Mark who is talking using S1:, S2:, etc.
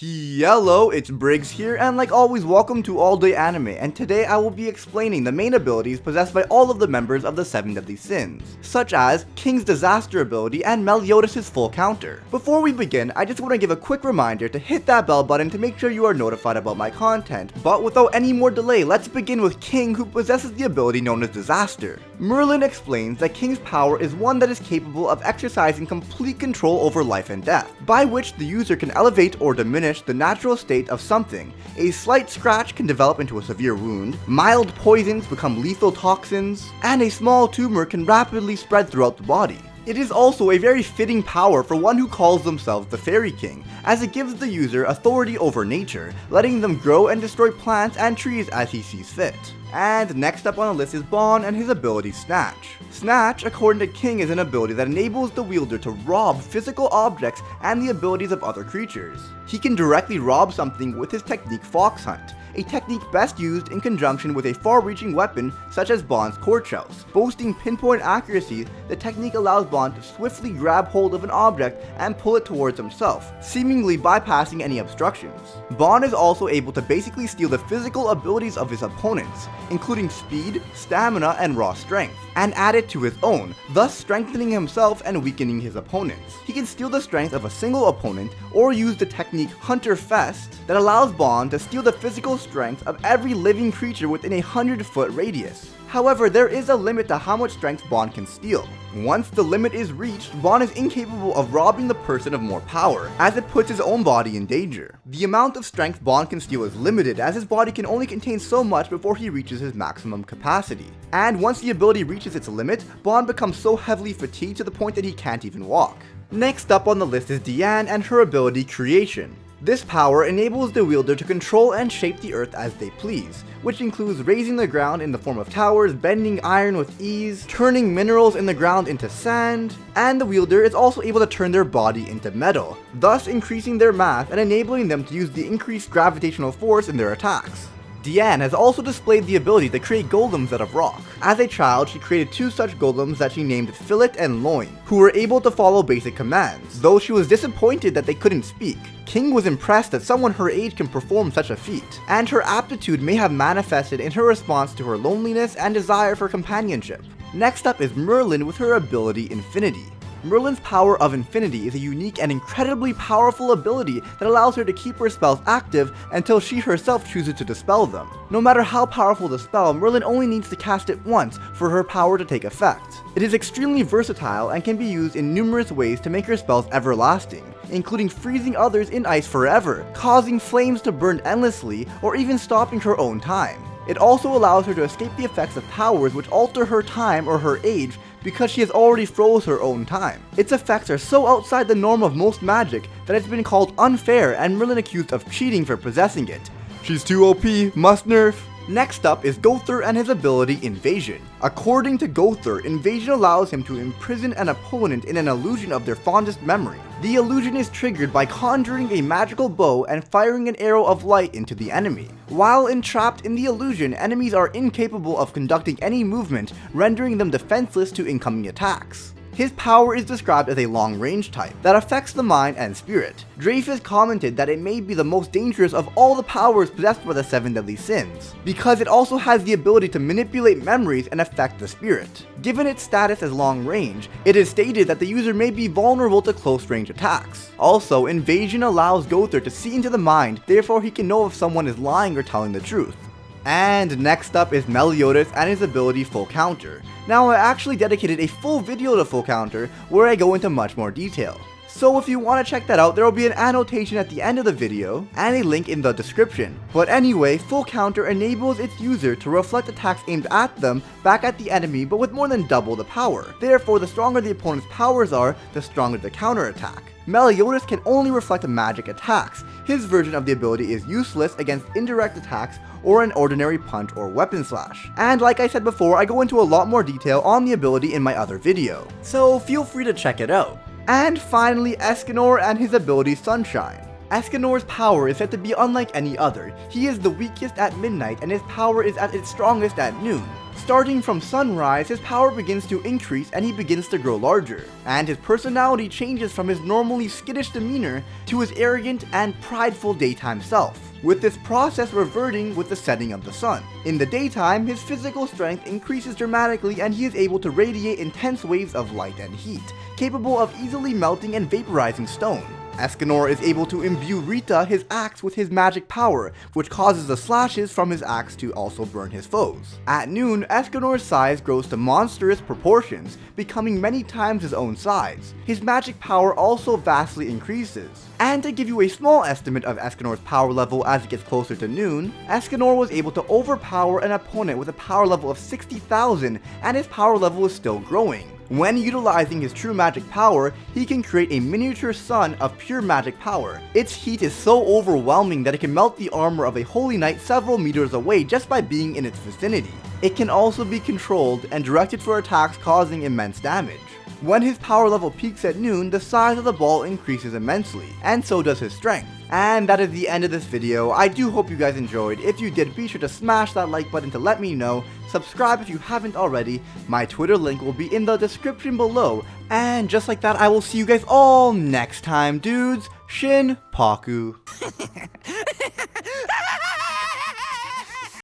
S1: Hello, it's Briggs here, and like always, welcome to All Day Anime, and today I will be explaining the main abilities possessed by all of the members of the 7 Deadly Sins, such as King's Disaster ability and Meliodas' full counter. Before we begin, I just want to give a quick reminder to hit that bell button to make sure you are notified about my content, but without any more delay, let's begin with King, who possesses the ability known as Disaster. Merlin explains that King's power is one that is capable of exercising complete control over life and death, by which the user can elevate or diminish the natural state of something. A slight scratch can develop into a severe wound, mild poisons become lethal toxins, and a small tumor can rapidly spread throughout the body. It is also a very fitting power for one who calls themselves the Fairy King, as it gives the user authority over nature, letting them grow and destroy plants and trees as he sees fit. And next up on the list is Bon and his ability Snatch. Snatch, according to King, is an ability that enables the wielder to rob physical objects and the abilities of other creatures. He can directly rob something with his technique Fox Hunt, a technique best used in conjunction with a far-reaching weapon such as Bon's Courthouse. Boasting pinpoint accuracy, the technique allows Bon to swiftly grab hold of an object and pull it towards himself, seemingly bypassing any obstructions. Bon is also able to basically steal the physical abilities of his opponents, including speed, stamina, and raw strength, and add it to his own, thus strengthening himself and weakening his opponents. He can steal the strength of a single opponent, or use the technique Hunter Fest that allows Bon to steal the physical strength of every living creature within a 100-foot radius. However, there is a limit to how much strength Bon can steal. Once the limit is reached, Bon is incapable of robbing the person of more power, as it puts his own body in danger. The amount of strength Bon can steal is limited, as his body can only contain so much before he reaches his maximum capacity. And once the ability reaches its limit, Bon becomes so heavily fatigued to the point that he can't even walk. Next up on the list is Diane and her ability Creation. This power enables the wielder to control and shape the earth as they please, which includes raising the ground in the form of towers, bending iron with ease, turning minerals in the ground into sand, and the wielder is also able to turn their body into metal, thus increasing their mass and enabling them to use the increased gravitational force in their attacks. Diane has also displayed the ability to create golems out of rock. As a child, she created 2 such golems that she named Fillet and Loin, who were able to follow basic commands, though she was disappointed that they couldn't speak. King was impressed that someone her age can perform such a feat, and her aptitude may have manifested in her response to her loneliness and desire for companionship. Next up is Merlin with her ability Infinity. Merlin's power of Infinity is a unique and incredibly powerful ability that allows her to keep her spells active until she herself chooses to dispel them. No matter how powerful the spell, Merlin only needs to cast it once for her power to take effect. It is extremely versatile and can be used in numerous ways to make her spells everlasting, including freezing others in ice forever, causing flames to burn endlessly, or even stopping her own time. It also allows her to escape the effects of powers which alter her time or her age, because she has already froze her own time. Its effects are so outside the norm of most magic that it's been called unfair and Merlin accused of cheating for possessing it. She's too OP, must nerf. Next up is Gowther and his ability Invasion. According to Gowther, Invasion allows him to imprison an opponent in an illusion of their fondest memory. The illusion is triggered by conjuring a magical bow and firing an arrow of light into the enemy. While entrapped in the illusion, enemies are incapable of conducting any movement, rendering them defenseless to incoming attacks. His power is described as a long-range type that affects the mind and spirit. Dreyfus commented that it may be the most dangerous of all the powers possessed by the 7 Deadly Sins, because it also has the ability to manipulate memories and affect the spirit. Given its status as long-range, it is stated that the user may be vulnerable to close-range attacks. Also, Invasion allows Gowther to see into the mind, therefore he can know if someone is lying or telling the truth. And next up is Meliodas and his ability Full Counter. Now, I actually dedicated a full video to Full Counter where I go into much more detail. So if you want to check that out, there will be an annotation at the end of the video and a link in the description. But anyway, Full Counter enables its user to reflect attacks aimed at them back at the enemy, but with more than double the power. Therefore, the stronger the opponent's powers are, the stronger the counterattack. Meliodas can only reflect magic attacks. His version of the ability is useless against indirect attacks or an ordinary punch or weapon slash. And like I said before, I go into a lot more detail on the ability in my other video, so feel free to check it out. And finally, Escanor and his ability Sunshine. Escanor's power is said to be unlike any other. He is the weakest at midnight and his power is at its strongest at noon. Starting from sunrise, his power begins to increase and he begins to grow larger, and his personality changes from his normally skittish demeanor to his arrogant and prideful daytime self, with this process reverting with the setting of the sun. In the daytime, his physical strength increases dramatically and he is able to radiate intense waves of light and heat, capable of easily melting and vaporizing stone. Escanor is able to imbue Rita, his axe, with his magic power, which causes the slashes from his axe to also burn his foes. At noon, Escanor's size grows to monstrous proportions, becoming many times his own size. His magic power also vastly increases. And to give you a small estimate of Escanor's power level as it gets closer to noon, Escanor was able to overpower an opponent with a power level of 60,000, and his power level is still growing. When utilizing his true magic power, he can create a miniature sun of pure magic power. Its heat is so overwhelming that it can melt the armor of a holy knight several meters away just by being in its vicinity. It can also be controlled and directed for attacks causing immense damage. When his power level peaks at noon, the size of the ball increases immensely, and so does his strength. And that is the end of this video. I do hope you guys enjoyed. If you did, be sure to smash that like button to let me know. Subscribe if you haven't already. My Twitter link will be in the description below. And just like that, I will see you guys all next time, dudes. Shin PAKU.